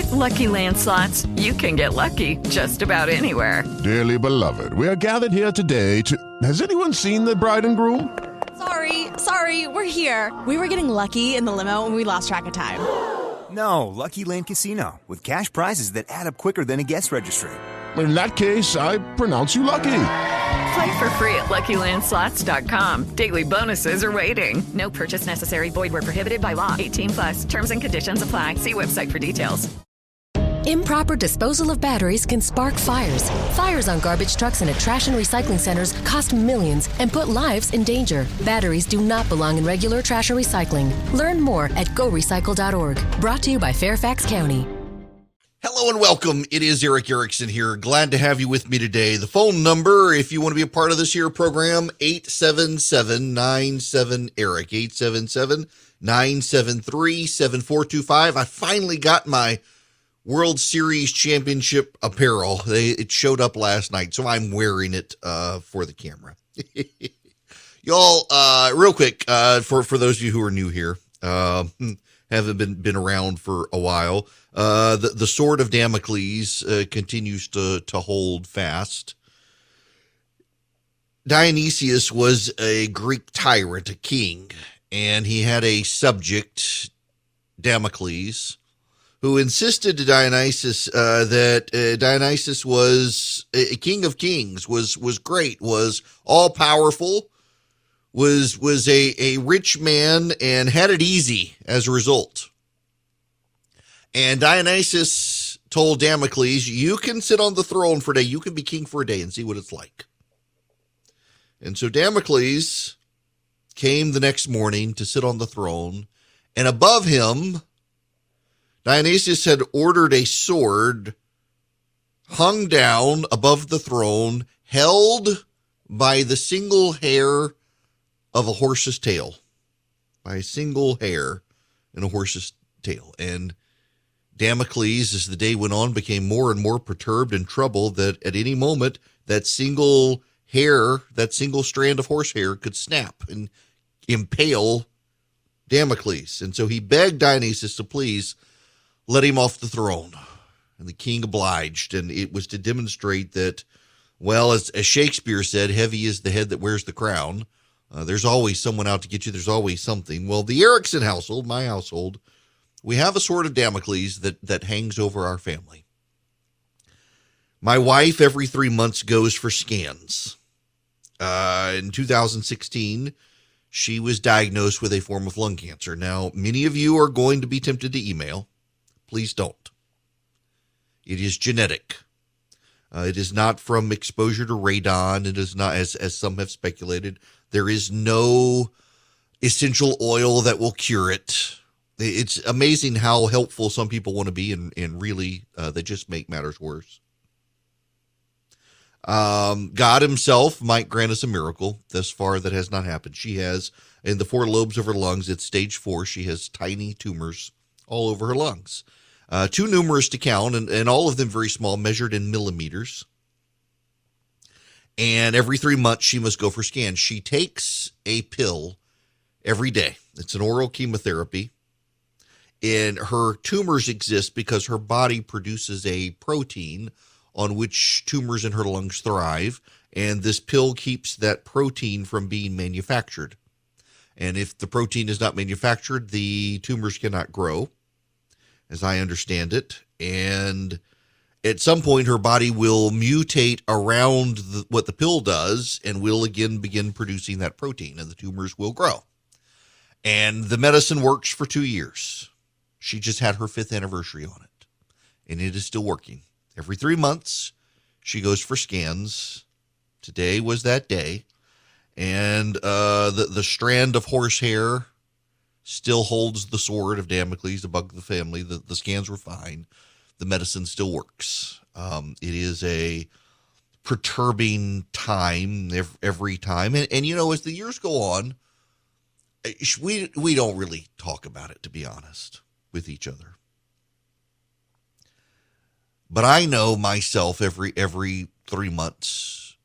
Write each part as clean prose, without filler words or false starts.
With Lucky Land Slots, you can get lucky just about anywhere. Dearly beloved, we are gathered here today to... Has anyone seen the bride and groom? Sorry, we're here. We were getting lucky in the limo and we lost track of time. No, Lucky Land Casino, with cash prizes that add up quicker than a guest registry. In that case, I pronounce you lucky. Play for free at LuckyLandSlots.com. Daily bonuses are waiting. No purchase necessary. Void where prohibited by law. 18+. Terms and conditions apply. See website for details. Improper disposal of batteries can spark fires. Fires on garbage trucks and at trash and recycling centers cost millions and put lives in danger. Batteries do not belong in regular trash or recycling. Learn more at gorecycle.org. Brought to you by Fairfax County. Hello and welcome. It is Eric Erickson here. Glad to have you with me today. The phone number, if you want to be a part of this here program, 877-97-ERIC, 877-973-7425. I finally got my World Series Championship apparel. It showed up last night, so I'm wearing it for the camera. Y'all, real quick, for those of you who are new here, haven't been around for a while, the sword of Damocles continues to hold fast. Dionysius was a Greek tyrant, a king, and he had a subject, Damocles, who insisted to Dionysus that Dionysus was a king of kings, was great, was all powerful, was a rich man, and had it easy as a result. And Dionysus told Damocles, you can sit on the throne for a day, you can be king for a day and see what it's like. And so Damocles came the next morning to sit on the throne, and above him, Dionysius had ordered a sword hung down above the throne, held by the single hair of a horse's tail. By a single hair in a horse's tail. And Damocles, as the day went on, became more and more perturbed and troubled that at any moment that single hair, that single strand of horsehair could snap and impale Damocles. And so he begged Dionysius to please let him off the throne. And the king obliged, and it was to demonstrate that, well, as Shakespeare said, heavy is the head that wears the crown. There's always someone out to get you. There's always something. Well, the Erickson household, my household, we have a sword of Damocles that hangs over our family. My wife, every 3 months, goes for scans. In 2016, she was diagnosed with a form of lung cancer. Now, many of you are going to be tempted to email. Please don't. It is genetic. It is not from exposure to radon. It is not, as some have speculated. There is no essential oil that will cure it. It's amazing how helpful some people want to be, and really they just make matters worse. God himself might grant us a miracle. Thus far, that has not happened. She has, in the 4 lobes of her lungs, it's stage 4. She has tiny tumors all over her lungs. Too numerous to count, and all of them very small, measured in millimeters. And every 3 months, she must go for scans. She takes a pill every day. It's an oral chemotherapy. And her tumors exist because her body produces a protein on which tumors in her lungs thrive. And this pill keeps that protein from being manufactured. And if the protein is not manufactured, the tumors cannot grow, as I understand it. And at some point, her body will mutate around what the pill does and will again begin producing that protein, and the tumors will grow. And the medicine works for 2 years. She just had her 5th anniversary on it, and it is still working. Every 3 months, she goes for scans. Today was that day. And the strand of horsehair still holds the sword of Damocles above the family. The scans were fine. The medicine still works. It is a perturbing time every time. And you know, as the years go on, we don't really talk about it, to be honest, with each other. But I know myself every 3 months,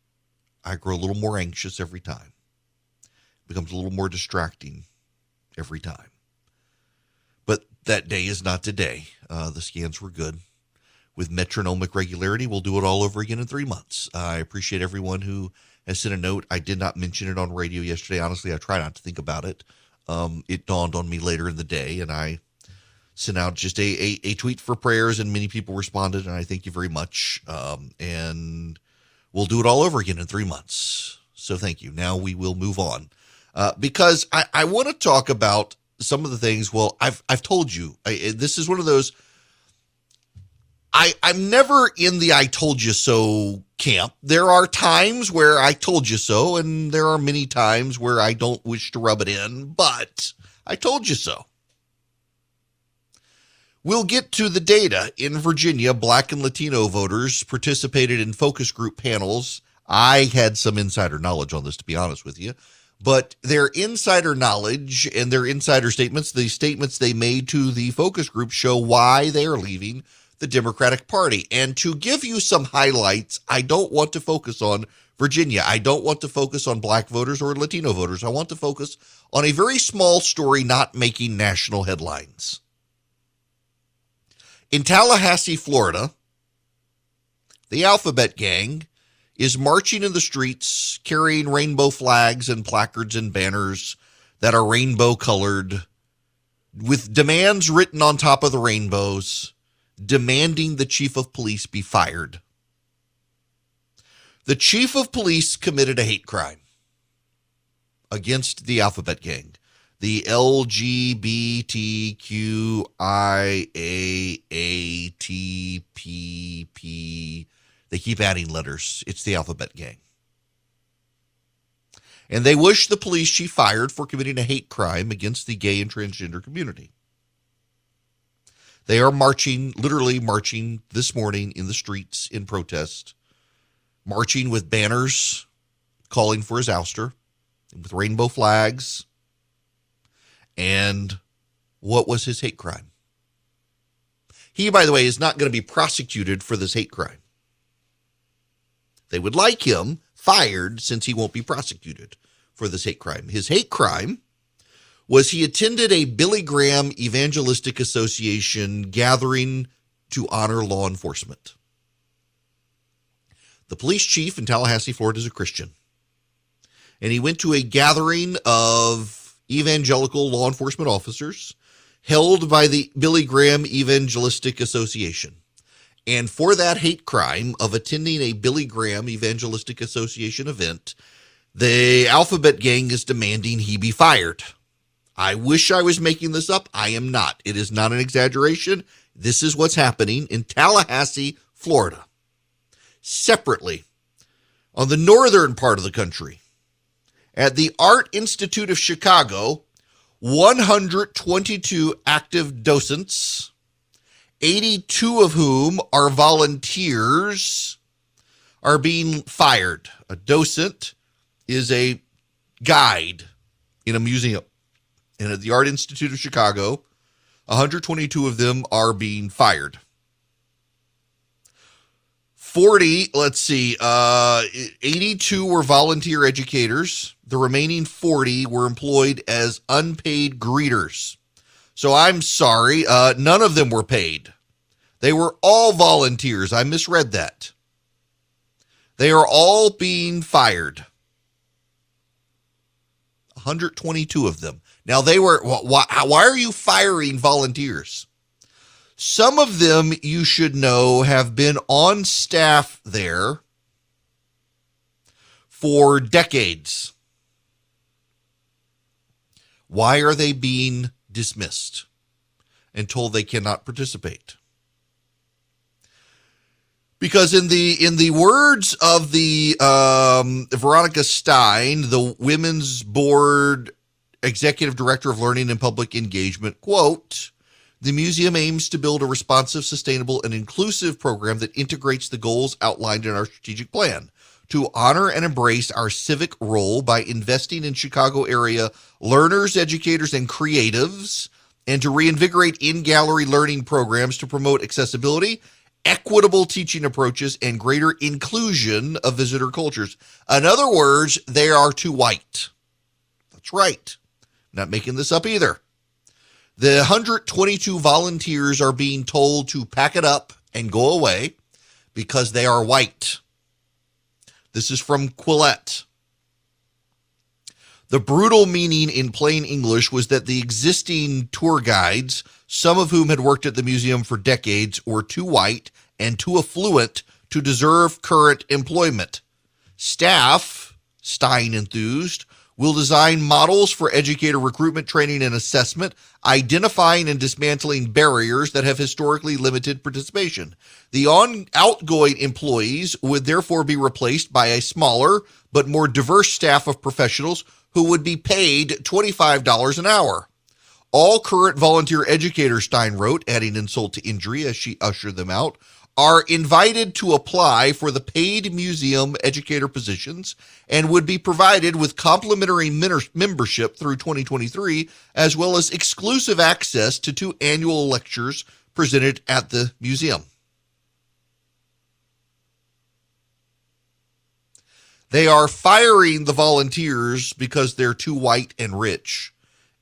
I grow a little more anxious every time. It becomes a little more distracting every time. But that day is not today. The scans were good. With metronomic regularity, we'll do it all over again in 3 months. I appreciate everyone who has sent a note. I did not mention it on radio yesterday. Honestly, I try not to think about it. It dawned on me later in the day, and I sent out just a tweet for prayers, and many people responded, and I thank you very much. And we'll do it all over again in 3 months. So thank you. Now we will move on. Because I want to talk about some of the things. Well, I've told you, this is one of those, I'm never in the I told you so camp. There are times where I told you so, and there are many times where I don't wish to rub it in, but I told you so. We'll get to the data. In Virginia, Black and Latino voters participated in focus group panels. I had some insider knowledge on this, to be honest with you, but their insider knowledge and their insider statements, the statements they made to the focus group, show why they are leaving the Democratic Party. And to give you some highlights, I don't want to focus on Virginia. I don't want to focus on Black voters or Latino voters. I want to focus on a very small story not making national headlines. In Tallahassee, Florida, the Alphabet Gang is marching in the streets carrying rainbow flags and placards and banners that are rainbow colored with demands written on top of the rainbows, demanding the chief of police be fired. The chief of police committed a hate crime against the Alphabet Gang, the LGBTQIAATPP. They keep adding letters. It's the Alphabet Gang. And they wish the police chief fired for committing a hate crime against the gay and transgender community. They are marching, literally marching this morning in the streets in protest, marching with banners calling for his ouster, with rainbow flags. And what was his hate crime? He, by the way, is not going to be prosecuted for this hate crime. They would like him fired since he won't be prosecuted for this hate crime. His hate crime was he attended a Billy Graham Evangelistic Association gathering to honor law enforcement. The police chief in Tallahassee, Florida, is a Christian. And he went to a gathering of evangelical law enforcement officers held by the Billy Graham Evangelistic Association. And for that hate crime of attending a Billy Graham Evangelistic Association event, the Alphabet Gang is demanding he be fired. I wish I was making this up. I am not. It is not an exaggeration. This is what's happening in Tallahassee, Florida. Separately, on the northern part of the country, at the Art Institute of Chicago, 122 active docents, 82 of whom are volunteers, are being fired. A docent is a guide in a museum. And at the Art Institute of Chicago, 122 of them are being fired. 82 were volunteer educators. The remaining 40 were employed as unpaid greeters. So I'm sorry, none of them were paid. They were all volunteers. I misread that. They are all being fired. 122 of them. Now they were, why are you firing volunteers? Some of them, you should know, have been on staff there for decades. Why are they being dismissed and told they cannot participate? Because in the words of the Veronica Stein, the Women's Board Executive Director of Learning and Public Engagement, quote, "The museum aims to build a responsive, sustainable, and inclusive program that integrates the goals outlined in our strategic plan to honor and embrace our civic role by investing in Chicago area learners, educators, and creatives, and to reinvigorate in-gallery learning programs to promote accessibility, equitable teaching approaches, and greater inclusion of visitor cultures." In other words, they are too white. That's right. Not making this up either. The 122 volunteers are being told to pack it up and go away because they are white. This is from Quillette. The brutal meaning in plain English was that the existing tour guides, some of whom had worked at the museum for decades, were too white and too affluent to deserve current employment. Staff, Stein enthused, will design models for educator recruitment, training, and assessment, identifying and dismantling barriers that have historically limited participation. The outgoing employees would therefore be replaced by a smaller but more diverse staff of professionals who would be paid $25 an hour. All current volunteer educators, Stein wrote, adding insult to injury as she ushered them out, are invited to apply for the paid museum educator positions and would be provided with complimentary membership through 2023, as well as exclusive access to 2 annual lectures presented at the museum. They are firing the volunteers because they're too white and rich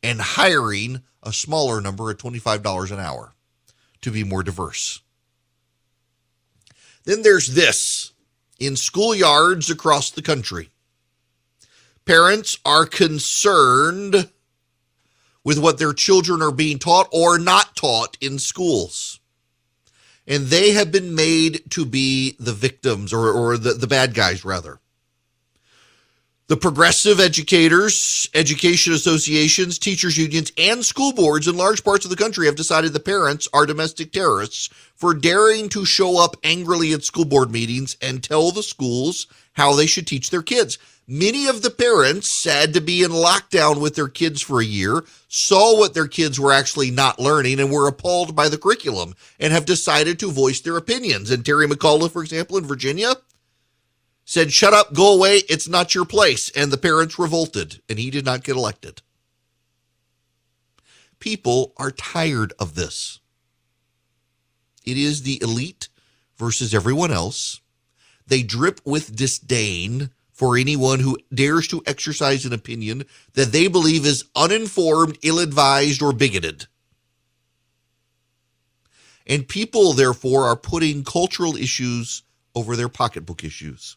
and hiring a smaller number at $25 an hour to be more diverse. Then there's this. In schoolyards across the country, parents are concerned with what their children are being taught or not taught in schools. And they have been made to be the victims or the bad guys, rather. The progressive educators, education associations, teachers unions, and school boards in large parts of the country have decided the parents are domestic terrorists for daring to show up angrily at school board meetings and tell the schools how they should teach their kids. Many of the parents had to be in lockdown with their kids for a year, saw what their kids were actually not learning, and were appalled by the curriculum and have decided to voice their opinions. And Terry McAuliffe, for example, in Virginia, said, "Shut up, go away, it's not your place." And the parents revolted, and he did not get elected. People are tired of this. It is the elite versus everyone else. They drip with disdain for anyone who dares to exercise an opinion that they believe is uninformed, ill-advised, or bigoted. And people, therefore, are putting cultural issues over their pocketbook issues.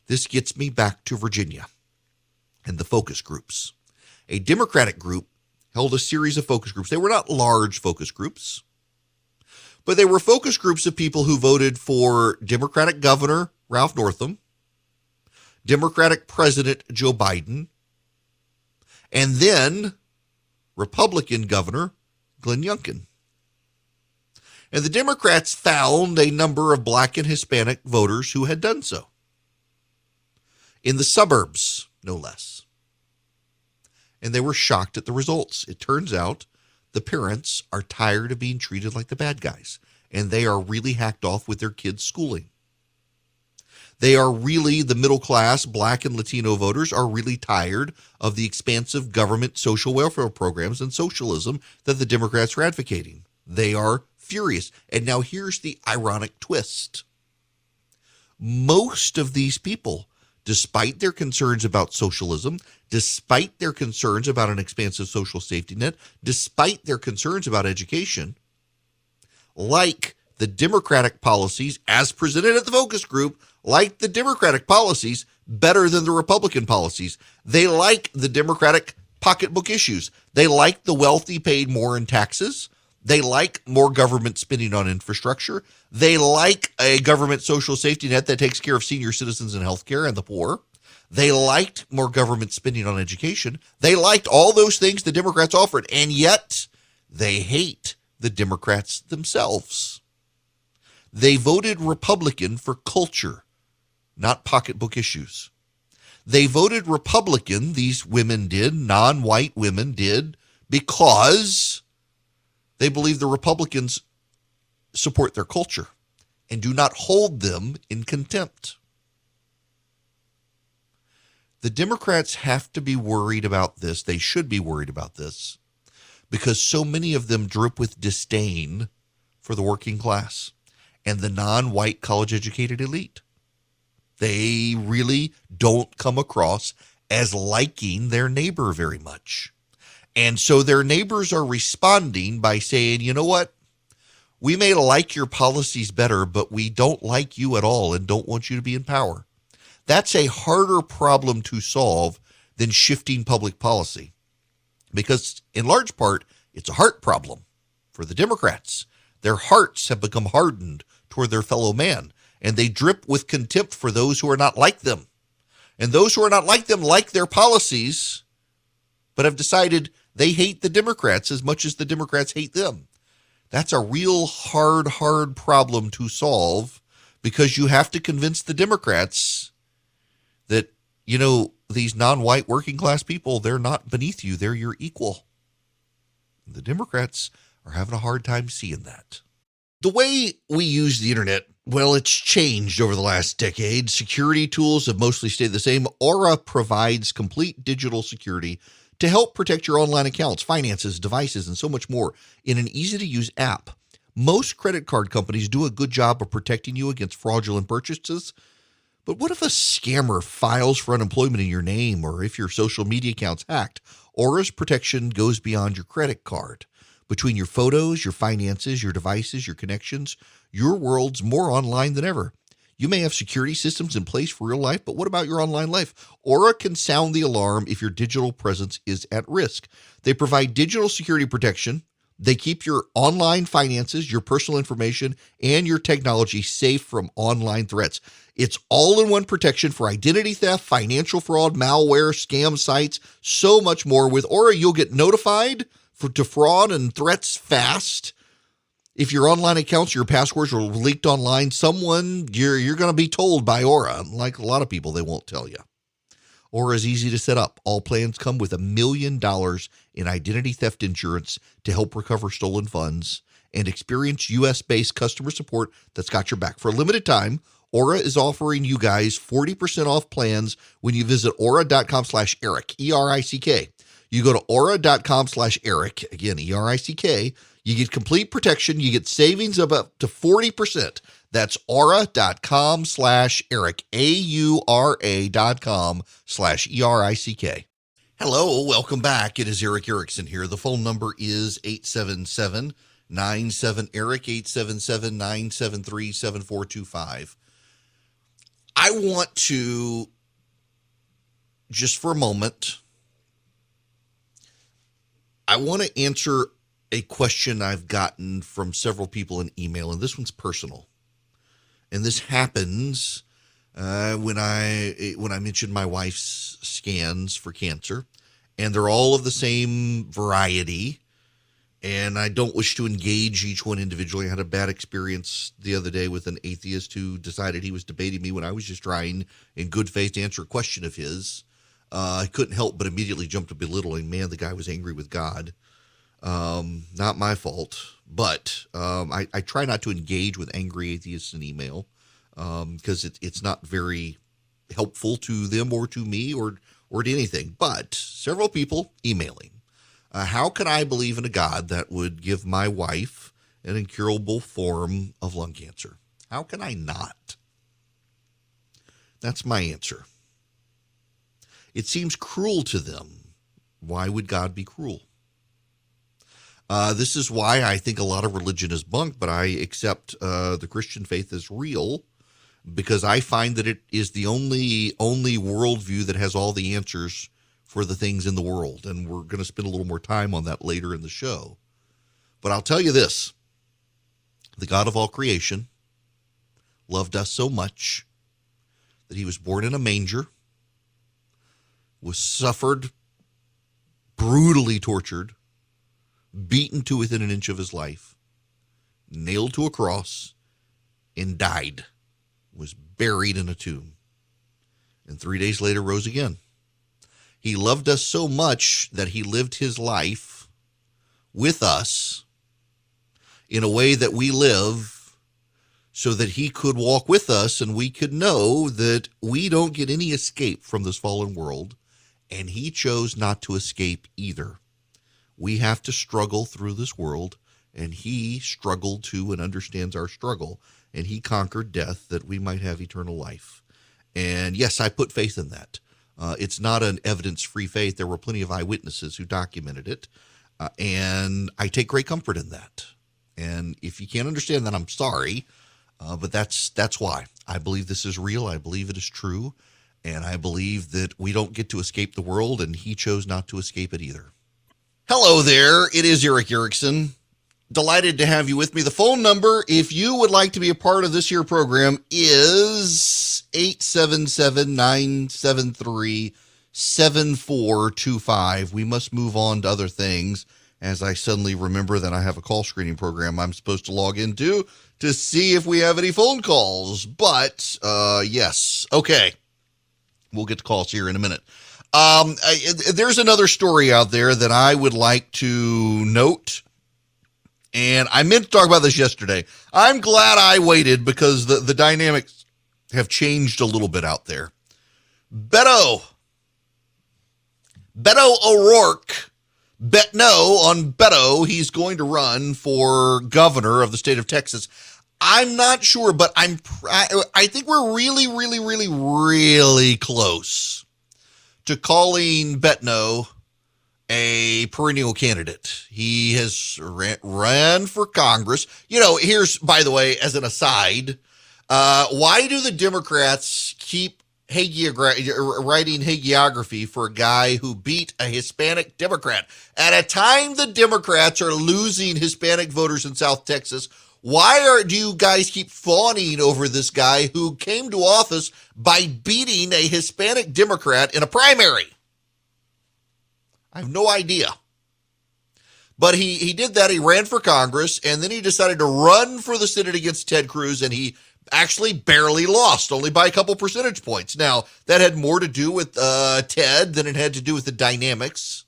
This gets me back to Virginia and the focus groups. A Democratic group held a series of focus groups. They were not large focus groups, but they were focus groups of people who voted for Democratic Governor Ralph Northam, Democratic President Joe Biden, and then Republican Governor Glenn Youngkin. And the Democrats found a number of Black and Hispanic voters who had done so. In the suburbs, no less. And they were shocked at the results. It turns out the parents are tired of being treated like the bad guys, and they are really hacked off with their kids' schooling. They are really, the middle class, Black and Latino voters are really tired of the expansive government social welfare programs and socialism that the Democrats are advocating. They are furious. And now here's the ironic twist. Most of these people, despite their concerns about socialism, despite their concerns about an expansive social safety net, despite their concerns about education, like the Democratic policies as presented at the focus group, like the Democratic policies better than the Republican policies. They like the Democratic pocketbook issues. They like the wealthy paid more in taxes. They like more government spending on infrastructure. They like a government social safety net that takes care of senior citizens and healthcare and the poor. They liked more government spending on education. They liked all those things the Democrats offered, and yet they hate the Democrats themselves. They voted Republican for culture, not pocketbook issues. They voted Republican, these women did, non-white women did, because they believe the Republicans support their culture and do not hold them in contempt. The Democrats have to be worried about this. They should be worried about this because so many of them drip with disdain for the working class and the non-white college-educated elite. They really don't come across as liking their neighbor very much. And so their neighbors are responding by saying, you know what? We may like your policies better, but we don't like you at all and don't want you to be in power. That's a harder problem to solve than shifting public policy, because in large part, it's a heart problem for the Democrats. Their hearts have become hardened toward their fellow man, and they drip with contempt for those who are not like them. And those who are not like them like their policies, but have decided they hate the Democrats as much as the Democrats hate them. That's a real hard problem to solve, because you have to convince the Democrats that, you know, these non-white working class people, they're not beneath you. They're your equal. The Democrats are having a hard time seeing that. The way we use the internet, well, it's changed over the last decade. Security tools have mostly stayed the same. Aura provides complete digital security to help protect your online accounts, finances, devices, and so much more in an easy-to-use app. Most credit card companies do a good job of protecting you against fraudulent purchases. But what if a scammer files for unemployment in your name, or if your social media account's hacked? Aura's protection goes beyond your credit card. Between your photos, your finances, your devices, your connections, your world's more online than ever. You may have security systems in place for real life, but what about your online life? Aura can sound the alarm if your digital presence is at risk. They provide digital security protection. They keep your online finances, your personal information, and your technology safe from online threats. It's all-in-one protection for identity theft, financial fraud, malware, scam sites, so much more. With Aura, you'll get notified to fraud and threats fast. If your online accounts, your passwords are leaked online, you're going to be told by Aura. Like a lot of people, they won't tell you. Aura is easy to set up. All plans come with $1 million in identity theft insurance to help recover stolen funds, and experience U.S.-based customer support that's got your back. For a limited time, Aura is offering you guys 40% off plans when you visit aura.com/Eric, E-R-I-C-K. You go to aura.com/Eric, again, E-R-I-C-K. You get complete protection. You get savings of up to 40%. That's aura.com/Eric, AURA.com/ERICK. Hello, welcome back. It is Eric Erickson here. The phone number is 877-97-ERIC, 877-973-7425. I want to, just for a moment, I want to answer a question I've gotten from several people in email, and this one's personal. And this happens when I mentioned my wife's scans for cancer, and they're all of the same variety, and I don't wish to engage each one individually. I had a bad experience the other day with an atheist who decided he was debating me when I was just trying in good faith to answer a question of his. I couldn't help but immediately jump to belittling. Man, the guy was angry with God. Not my fault, but I try not to engage with angry atheists in email because it's not very helpful to them or to me or to anything. But several people emailing. How can I believe in a God that would give my wife an incurable form of lung cancer? How can I not? That's my answer. It seems cruel to them. Why would God be cruel? This is why I think a lot of religion is bunk, but I accept the Christian faith as real, because I find that it is the only worldview that has all the answers for the things in the world. And we're going to spend a little more time on that later in the show. But I'll tell you this. The God of all creation loved us so much that he was born in a manger, was suffered, brutally tortured, beaten to within an inch of his life, nailed to a cross, and died, was buried in a tomb, and 3 days later rose again. He loved us so much that he lived his life with us in a way that we live, so that he could walk with us and we could know that we don't get any escape from this fallen world, and he chose not to escape either. We have to struggle through this world, and he struggled too and understands our struggle, and he conquered death that we might have eternal life. And yes, I put faith in that. It's not an evidence-free faith. There were plenty of eyewitnesses who documented it, and I take great comfort in that. And if you can't understand that, I'm sorry, but that's why. I believe this is real. I believe it is true, and I believe that we don't get to escape the world, and he chose not to escape it either. Hello there. It is Eric Erickson. Delighted to have you with me. The phone number, if you would like to be a part of this here program, is 877-973-7425. We must move on to other things as I suddenly remember that I have a call screening program I'm supposed to log into to see if we have any phone calls. But, yes. Okay. We'll get to calls here in a minute. There's another story out there that I would like to note. And I meant to talk about this yesterday. I'm glad I waited because the dynamics have changed a little bit out there. Beto O'Rourke, bet no on Beto. He's going to run for governor of the state of Texas. I'm not sure, but I think we're really, really, really, really close to calling Beto a perennial candidate. He has ran for Congress. You know, here's, by the way, as an aside, why do the Democrats keep writing hagiography for a guy who beat a Hispanic Democrat? At a time the Democrats are losing Hispanic voters in South Texas, why do you guys keep fawning over this guy who came to office by beating a Hispanic Democrat in a primary? I have no idea. But he did that. He ran for Congress, and then he decided to run for the Senate against Ted Cruz, and he actually barely lost, only by a couple percentage points. Now, that had more to do with Ted than it had to do with the dynamics.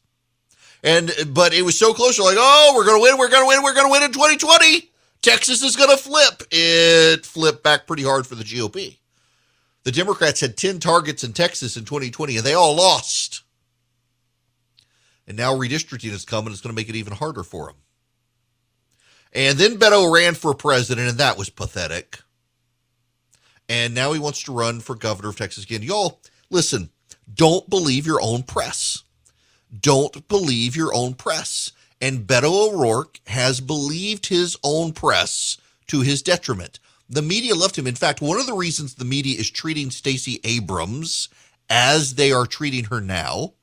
But it was so close. You're like, oh, we're going to win in 2020. Texas is going to flip. It flipped back pretty hard for the GOP. The Democrats had 10 targets in Texas in 2020, and they all lost. And now redistricting is coming. It's going to make it even harder for him. And then Beto ran for president, and that was pathetic. And now he wants to run for governor of Texas again. Y'all, listen, don't believe your own press. Don't believe your own press. And Beto O'Rourke has believed his own press to his detriment. The media left him. In fact, one of the reasons the media is treating Stacey Abrams as they are treating her now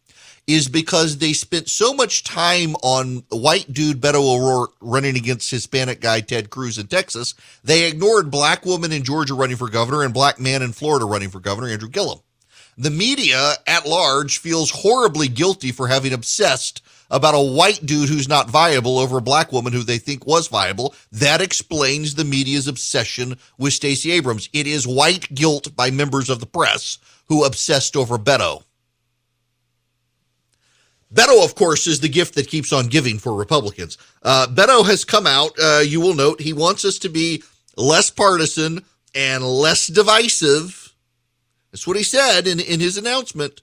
is because they spent so much time on white dude Beto O'Rourke running against Hispanic guy Ted Cruz in Texas, they ignored black woman in Georgia running for governor and black man in Florida running for governor, Andrew Gillum. The media at large feels horribly guilty for having obsessed about a white dude who's not viable over a black woman who they think was viable. That explains the media's obsession with Stacey Abrams. It is white guilt by members of the press who obsessed over Beto. Beto, of course, is the gift that keeps on giving for Republicans. Beto has come out, you will note, he wants us to be less partisan and less divisive. That's what he said in his announcement.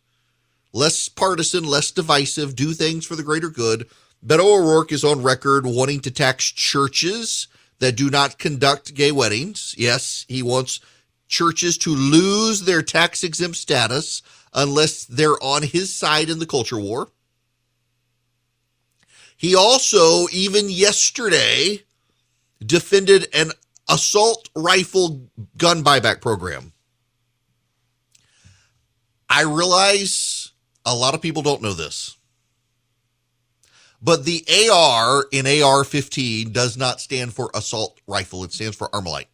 Less partisan, less divisive, do things for the greater good. Beto O'Rourke is on record wanting to tax churches that do not conduct gay weddings. Yes, he wants churches to lose their tax-exempt status unless they're on his side in the culture war. He also, even yesterday, defended an assault rifle gun buyback program. I realize a lot of people don't know this, but the AR in AR-15 does not stand for assault rifle. It stands for Armalite.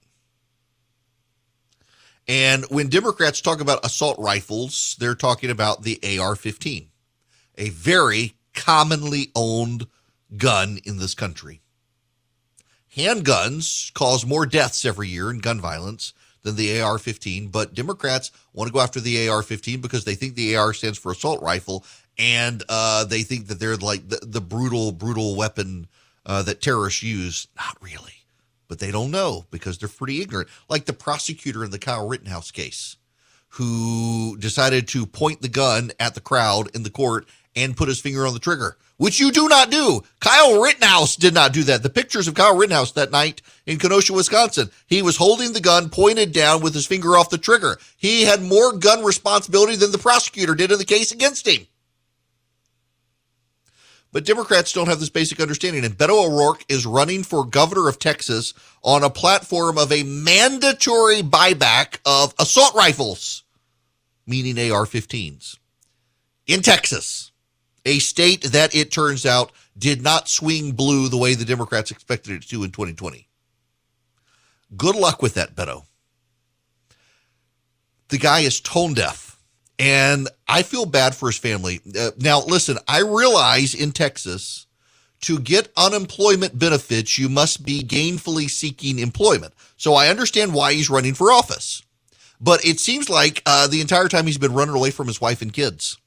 And when Democrats talk about assault rifles, they're talking about the AR-15, a very commonly owned gun in this country. Handguns cause more deaths every year in gun violence than the AR-15, but Democrats want to go after the AR-15 because they think the AR stands for assault rifle, and they think that they're like the brutal weapon that terrorists use. Not really, but they don't know because they're pretty ignorant. Like the prosecutor in the Kyle Rittenhouse case, who decided to point the gun at the crowd in the court and put his finger on the trigger, which you do not do. Kyle Rittenhouse did not do that. The pictures of Kyle Rittenhouse that night in Kenosha, Wisconsin, he was holding the gun pointed down with his finger off the trigger. He had more gun responsibility than the prosecutor did in the case against him. But Democrats don't have this basic understanding, and Beto O'Rourke is running for governor of Texas on a platform of a mandatory buyback of assault rifles, meaning AR-15s, in Texas, a state that, it turns out, did not swing blue the way the Democrats expected it to in 2020. Good luck with that, Beto. The guy is tone deaf, and I feel bad for his family. Now, listen, I realize in Texas, to get unemployment benefits, you must be gainfully seeking employment. So I understand why he's running for office. But it seems like the entire time he's been running away from his wife and kids.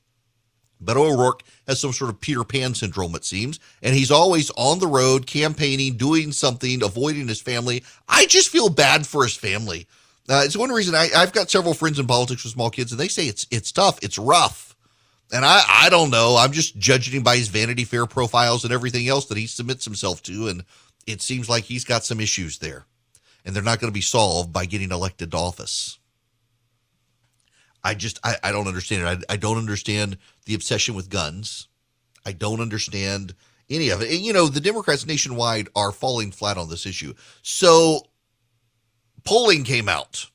Beto O'Rourke has some sort of Peter Pan syndrome, it seems, and he's always on the road, campaigning, doing something, avoiding his family. I just feel bad for his family. It's one reason I've got several friends in politics with small kids, and they say it's tough, it's rough. And I don't know. I'm just judging him by his Vanity Fair profiles and everything else that he submits himself to, and it seems like he's got some issues there, and they're not going to be solved by getting elected to office. I don't understand it. I don't understand the obsession with guns. I don't understand any of it. And, you know, the Democrats nationwide are falling flat on this issue. So polling came out.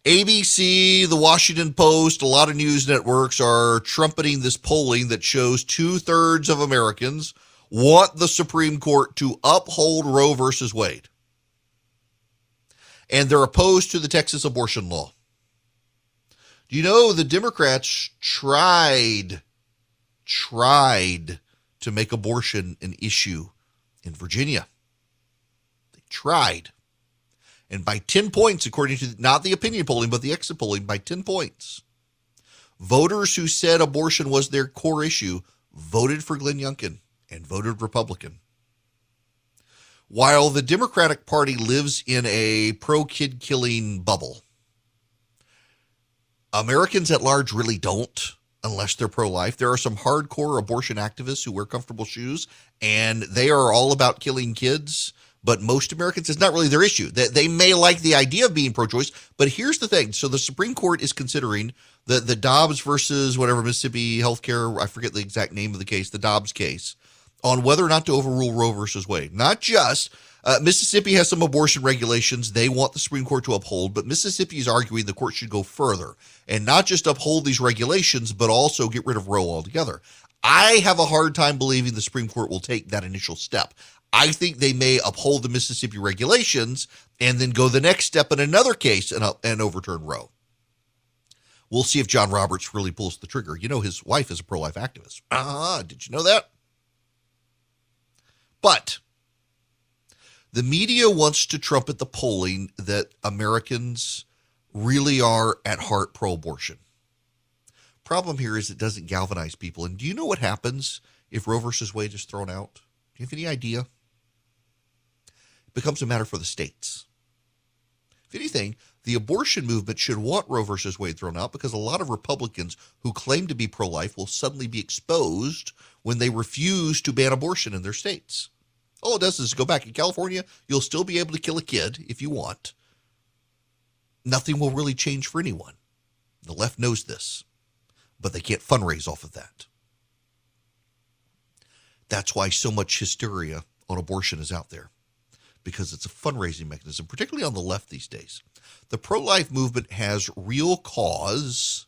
ABC, the Washington Post, a lot of news networks are trumpeting this polling that shows 2/3 of Americans want the Supreme Court to uphold Roe versus Wade. And they're opposed to the Texas abortion law. Do you know the Democrats tried to make abortion an issue in Virginia? They tried. And by 10 points, according to not the opinion polling, but the exit polling, by 10 points, voters who said abortion was their core issue voted for Glenn Youngkin and voted Republican. While the Democratic Party lives in a pro-kid killing bubble, Americans at large really don't, unless they're pro-life. There are some hardcore abortion activists who wear comfortable shoes, and they are all about killing kids. But most Americans, it's not really their issue. They may like the idea of being pro-choice, but here's the thing. So the Supreme Court is considering the Dobbs versus whatever Mississippi healthcare, I forget the exact name of the case, the Dobbs case, on whether or not to overrule Roe versus Wade. Not just Mississippi has some abortion regulations they want the Supreme Court to uphold, but Mississippi is arguing the court should go further and not just uphold these regulations, but also get rid of Roe altogether. I have a hard time believing the Supreme Court will take that initial step. I think they may uphold the Mississippi regulations and then go the next step in another case and overturn Roe. We'll see if John Roberts really pulls the trigger. You know, his wife is a pro-life activist. Did you know that? But the media wants to trumpet the polling that Americans really are at heart pro-abortion. Problem here is it doesn't galvanize people. And do you know what happens if Roe versus Wade is thrown out? Do you have any idea? It becomes a matter for the states. If anything, the abortion movement should want Roe versus Wade thrown out because a lot of Republicans who claim to be pro-life will suddenly be exposed when they refuse to ban abortion in their states. All it does is go back. In California, you'll still be able to kill a kid if you want. Nothing will really change for anyone. The left knows this, but they can't fundraise off of that. That's why so much hysteria on abortion is out there, because it's a fundraising mechanism, particularly on the left these days. The pro-life movement has real cause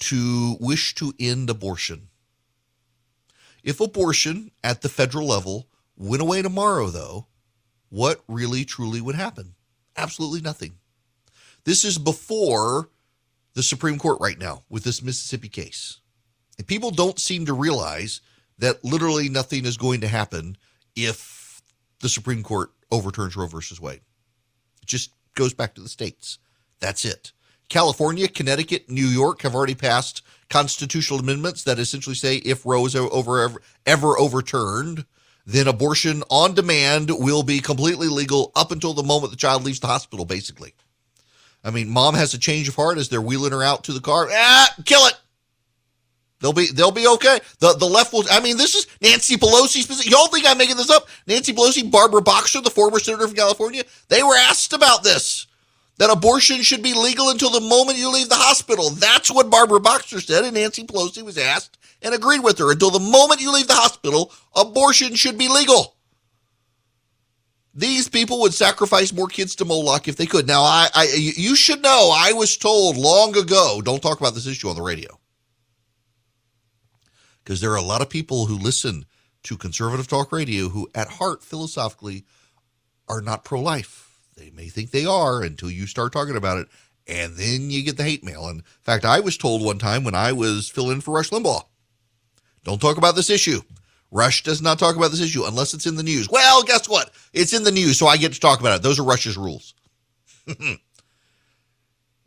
to wish to end abortion. If abortion at the federal level went away tomorrow, though, what really truly would happen? Absolutely nothing. This is before the Supreme Court right now with this Mississippi case. And people don't seem to realize that literally nothing is going to happen if the Supreme Court overturns Roe versus Wade. It just goes back to the states. That's it. California, Connecticut, New York have already passed constitutional amendments that essentially say if Roe is ever overturned, then abortion on demand will be completely legal up until the moment the child leaves the hospital, basically. I mean, mom has a change of heart as they're wheeling her out to the car. Kill it. They'll be okay. The left will. I mean, this is Nancy Pelosi's. Y'all think I'm making this up? Nancy Pelosi, Barbara Boxer, the former senator from California, they were asked about this. That abortion should be legal until the moment you leave the hospital. That's what Barbara Boxer said, and Nancy Pelosi was asked and agreed with her. Until the moment you leave the hospital, abortion should be legal. These people would sacrifice more kids to Moloch if they could. Now, you should know, I was told long ago, don't talk about this issue on the radio. Because there are a lot of people who listen to conservative talk radio who, at heart, philosophically, are not pro-life. They may think they are until you start talking about it, and then you get the hate mail. And in fact, I was told one time when I was filling in for Rush Limbaugh, don't talk about this issue. Rush does not talk about this issue unless it's in the news. Well, guess what? It's in the news, so I get to talk about it. Those are Rush's rules. The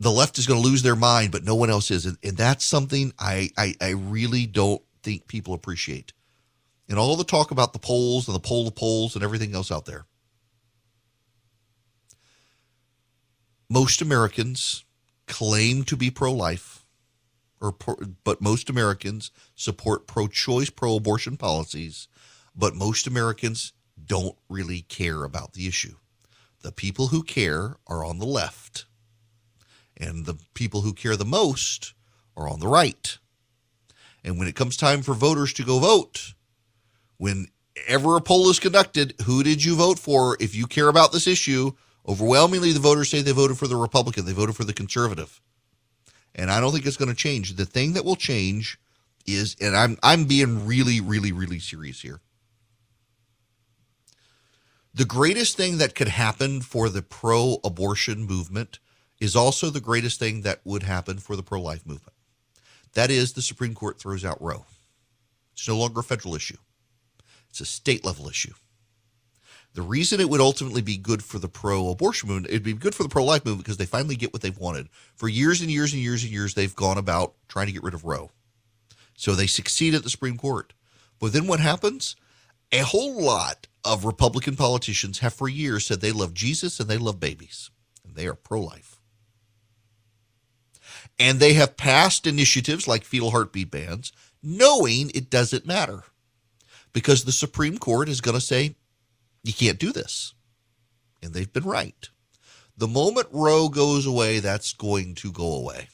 left is going to lose their mind, but no one else is. And that's something I really don't think people appreciate. And all the talk about the polls and the poll of polls and everything else out there. Most Americans claim to be pro-life, but most Americans support pro-choice, pro-abortion policies, but most Americans don't really care about the issue. The people who care are on the left, and the people who care the most are on the right. And when it comes time for voters to go vote, whenever a poll is conducted, who did you vote for? If you care about this issue, overwhelmingly the voters say they voted for the Republican. They voted for the conservative. And I don't think it's going to change. The thing that will change is, and I'm being really, really, really serious here. The greatest thing that could happen for the pro-abortion movement is also the greatest thing that would happen for the pro-life movement. That is, the Supreme Court throws out Roe. It's no longer a federal issue. It's a state-level issue. The reason it would ultimately be good for the pro-abortion movement, it'd be good for the pro-life movement because they finally get what they've wanted. For years and years and years and years, they've gone about trying to get rid of Roe. So they succeed at the Supreme Court. But then what happens? A whole lot of Republican politicians have for years said they love Jesus and they love babies. And they are pro-life. And they have passed initiatives like fetal heartbeat bans, knowing it doesn't matter. Because the Supreme Court is going to say, you can't do this. And they've been right. The moment Roe goes away, that's going to go away.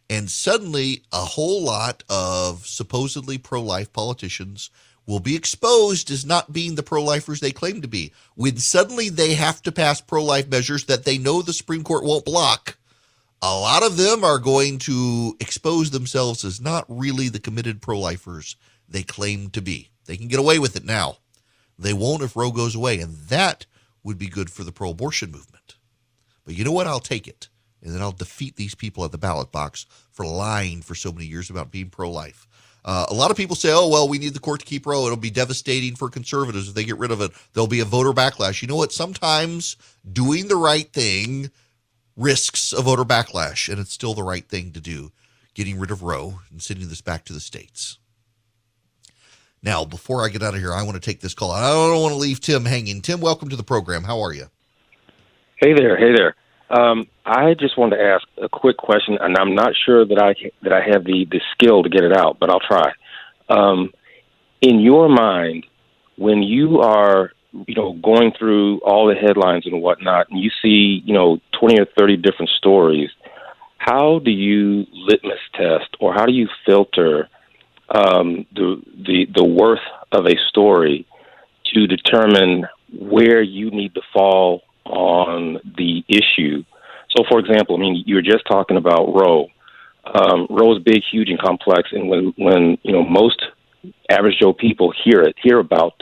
And suddenly, a whole lot of supposedly pro-life politicians will be exposed as not being the pro-lifers they claim to be. When suddenly they have to pass pro-life measures that they know the Supreme Court won't block, a lot of them are going to expose themselves as not really the committed pro-lifers they claim to be. They can get away with it now. They won't if Roe goes away, and that would be good for the pro-abortion movement. But you know what? I'll take it, and then I'll defeat these people at the ballot box for lying for so many years about being pro-life. A lot of people say, oh, well, we need the court to keep Roe. It'll be devastating for conservatives if they get rid of it. There'll be a voter backlash. You know what? Sometimes doing the right thing risks a voter backlash, and it's still the right thing to do, getting rid of Roe and sending this back to the states. Now, before I get out of here, I want to take this call. I don't want to leave Tim hanging. Tim, welcome to the program. How are you? Hey there. I just wanted to ask a quick question, and I'm not sure that I have the skill to get it out, but I'll try. In your mind, when you are going through all the headlines and whatnot, and you see 20 or 30 different stories, how do you litmus test or how do you filter the worth of a story to determine where you need to fall on the issue? So, for example, you were just talking about Roe. Roe is big, huge, and complex, and when most average Joe people hear about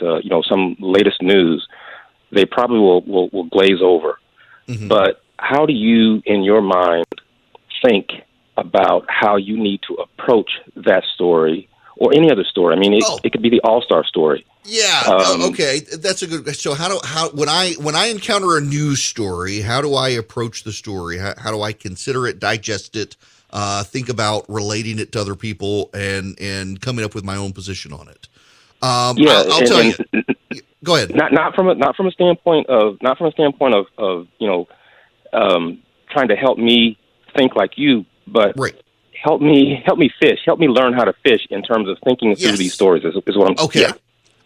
some latest news, they probably will glaze over. Mm-hmm. But how do you, in your mind, think about how you need to approach that story or any other story? It could be the all-star story. Yeah. Okay. That's a good question. So when I encounter a news story, how do I approach the story? How do I consider it, digest it, think about relating it to other people and coming up with my own position on it? I'll tell you. Go ahead. Not from a standpoint of trying to help me think like you, but right. help me fish. Help me learn how to fish in terms of thinking through these stories. Is what I'm. Okay. Yeah.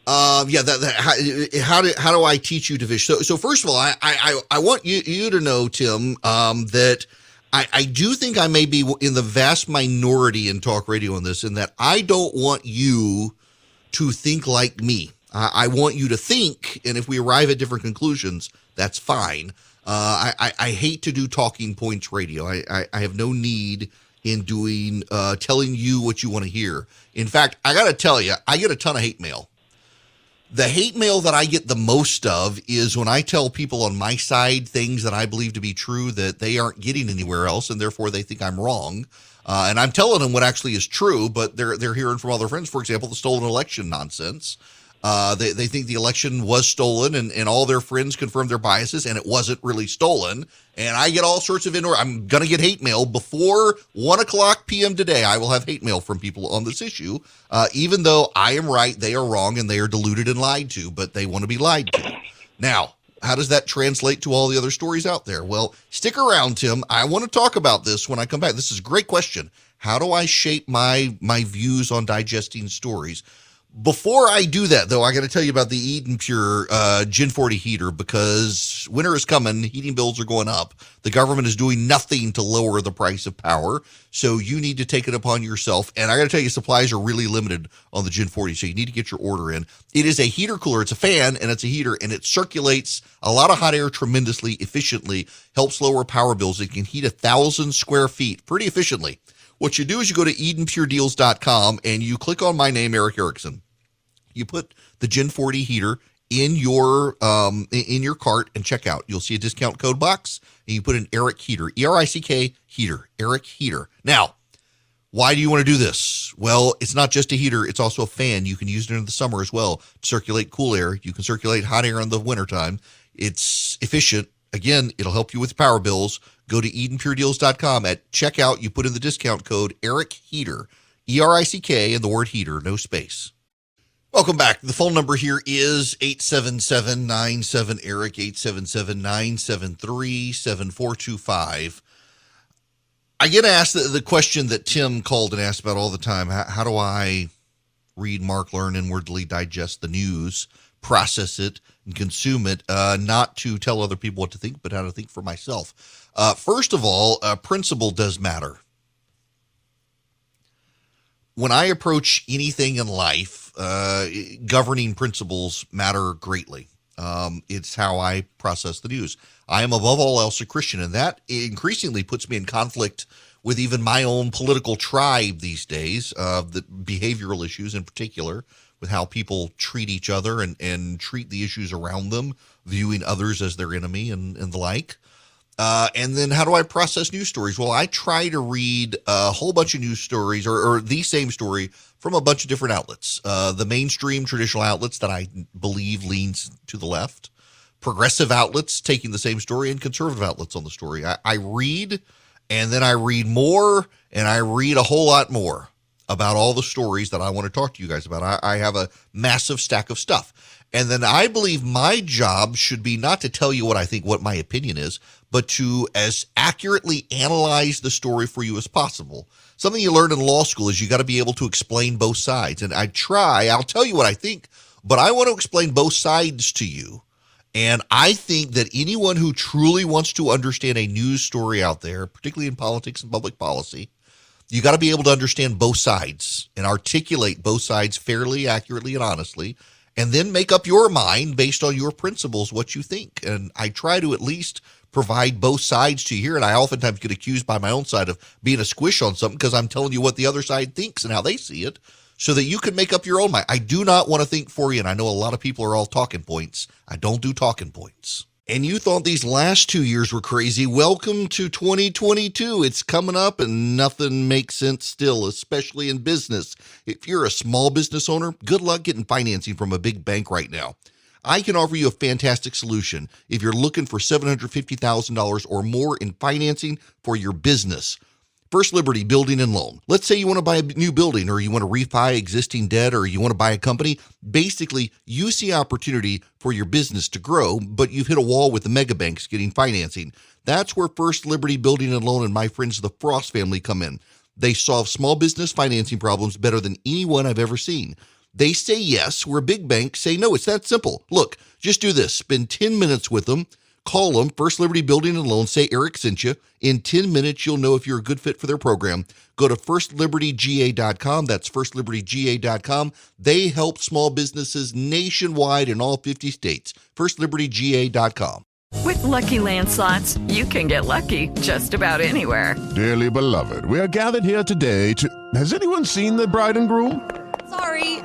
How do I teach you to fish? So first of all, I want you to know, Tim, that I do think I may be in the vast minority in talk radio on this, in that I don't want you to think like me. I want you to think, and if we arrive at different conclusions, that's fine. I hate to do talking points radio. I have no need in doing telling you what you want to hear. In fact, I got to tell you, I get a ton of hate mail. The hate mail that I get the most of is when I tell people on my side things that I believe to be true that they aren't getting anywhere else, and therefore they think I'm wrong. And I'm telling them what actually is true, but they're hearing from other friends. For example, the stolen election nonsense. They think the election was stolen, and all their friends confirmed their biases, and it wasn't really stolen. And I get all sorts of I'm going to get hate mail before 1:00 p.m. today. I will have hate mail from people on this issue, even though I am right, they are wrong, and they are deluded and lied to, but they want to be lied to. Now, how does that translate to all the other stories out there? Well, stick around, Tim. I want to talk about this when I come back. This is a great question. How do I shape my views on digesting stories? Before I do that, though, I got to tell you about the Eden Pure Gen 40 heater, because winter is coming. Heating bills are going up. The government is doing nothing to lower the price of power, so you need to take it upon yourself. And I got to tell you, supplies are really limited on the Gen 40, so you need to get your order in. It is a heater cooler. It's a fan, and it's a heater, and it circulates a lot of hot air tremendously efficiently, helps lower power bills. It can heat 1,000 square feet pretty efficiently. What you do is you go to EdenPureDeals.com and you click on my name, Eric Erickson. You put the Gen 40 heater in your cart and check out. You'll see a discount code box, and you put in Eric Heater, ERICK heater, Eric Heater. Now, why do you want to do this? Well, it's not just a heater. It's also a fan. You can use it in the summer as well to circulate cool air. You can circulate hot air in the wintertime. It's efficient. Again, it'll help you with power bills. Go to EdenPureDeals.com. At checkout, you put in the discount code Eric Heater, ERICK, and the word heater, no space. Welcome back. The phone number here is 877-97-ERIC, 877-973-7425. I get asked the question that Tim called and asked about all the time. How do I read, mark, learn, inwardly digest the news, process it, and consume it, not to tell other people what to think, but how to think for myself? First of all, principle does matter. When I approach anything in life, governing principles matter greatly. It's how I process the news. I am above all else a Christian, and that increasingly puts me in conflict with even my own political tribe these days, the behavioral issues in particular, with how people treat each other and treat the issues around them, viewing others as their enemy and the like. And then how do I process news stories? Well, I try to read a whole bunch of news stories or the same story from a bunch of different outlets. The mainstream traditional outlets that I believe leans to the left, progressive outlets taking the same story, and conservative outlets on the story. I read, and then I read more, and I read a whole lot more about all the stories that I want to talk to you guys about. I have a massive stack of stuff. And then I believe my job should be not to tell you what I think, what my opinion is, but to as accurately analyze the story for you as possible. Something you learn in law school is you got to be able to explain both sides. And I'll tell you what I think, but I want to explain both sides to you. And I think that anyone who truly wants to understand a news story out there, particularly in politics and public policy, you got to be able to understand both sides and articulate both sides fairly, accurately, and honestly, and then make up your mind based on your principles what you think. And I try to at least provide both sides to you here, and I oftentimes get accused by my own side of being a squish on something because I'm telling you what the other side thinks and how they see it so that you can make up your own mind. I do not want to think for you, and I know a lot of people are all talking points. I don't do talking points. And you thought these last 2 years were crazy. Welcome to 2022. It's coming up and nothing makes sense still, especially in business. If you're a small business owner, good luck getting financing from a big bank right now. I can offer you a fantastic solution if you're looking for $750,000 or more in financing for your business. First Liberty Building and Loan. Let's say you want to buy a new building, or you want to refi existing debt, or you want to buy a company. Basically, you see opportunity for your business to grow, but you've hit a wall with the mega banks getting financing. That's where First Liberty Building and Loan and my friends, the Frost family, come in. They solve small business financing problems better than anyone I've ever seen. They say yes, where big banks say no. It's that simple. Look, just do this. Spend 10 minutes with them. Call them, First Liberty Building and Loan. Say Eric sent you. In 10 minutes, you'll know if you're a good fit for their program. Go to firstlibertyga.com. That's firstlibertyga.com. They help small businesses nationwide in all 50 states. firstlibertyga.com. With Lucky Land Slots, you can get lucky just about anywhere. Dearly beloved, we are gathered here today to... Has anyone seen the bride and groom?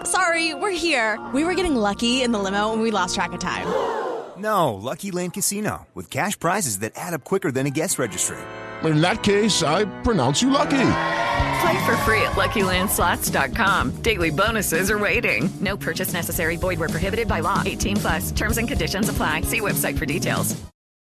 Sorry, we're here. We were getting lucky in the limo and we lost track of time. No, Lucky Land Casino, with cash prizes that add up quicker than a guest registry. In that case, I pronounce you lucky. Play for free at LuckyLandSlots.com. Daily bonuses are waiting. No purchase necessary. Void where prohibited by law. 18+. Terms and conditions apply. See website for details.